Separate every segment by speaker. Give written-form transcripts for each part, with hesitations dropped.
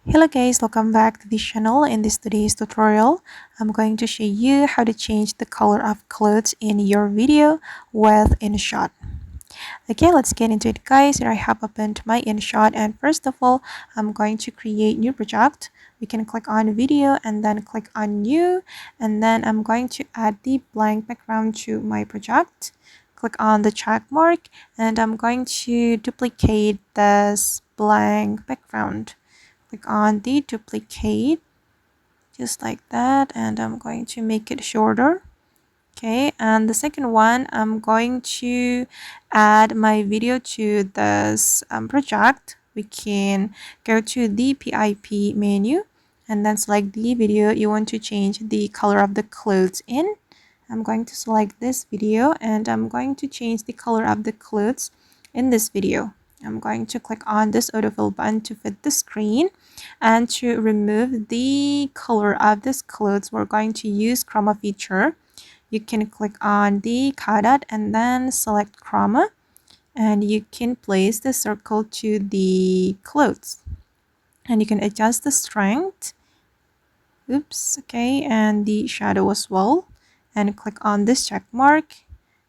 Speaker 1: Hello guys, welcome back to the channel. In this today's tutorial, I'm going to show you how to change the color of clothes in your video with InShot. Okay, let's get into it guys. Here I have opened my InShot, and first of all, I'm going to create new project. We can click on video and then click on new, and then I'm going to add the blank background to my project. Click on the check mark, and I'm going to duplicate this blank background. Click on the duplicate just like that, and I'm going to make it shorter. Okay, and the second one, I'm going to add my video to this project. We can go to the PIP menu and then select the video you want to change the color of the clothes in. I'm going to select this video and I'm going to change the color of the clothes in this video. I'm going to click on this autofill button to fit the screen, and to remove the color of this clothes, we're going to use chroma feature. You can click on the cutout and then select chroma, and you can place the circle to the clothes, and you can adjust the strength. Oops, okay, and the shadow as well, and click on this check mark.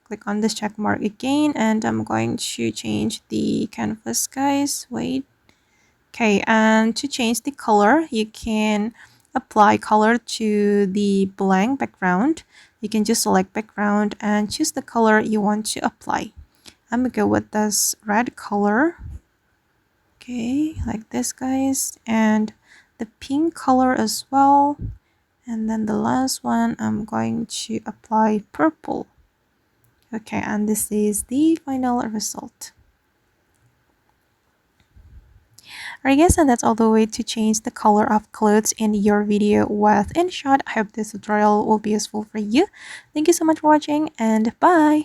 Speaker 1: Click on this check mark again, and I'm going to change the canvas guys. Wait. Okay, and to change the color, you can apply color to the blank background. You can just select background and choose the color you want to apply. I'm gonna go with this red color. Okay, like this guys, and the pink color as well. And then the last one, I'm going to apply purple. Okay, and this is the final result. Alright guys, and that's all the way to change the color of clothes in your video with InShot. I hope this tutorial will be useful for you. Thank you so much for watching, and bye!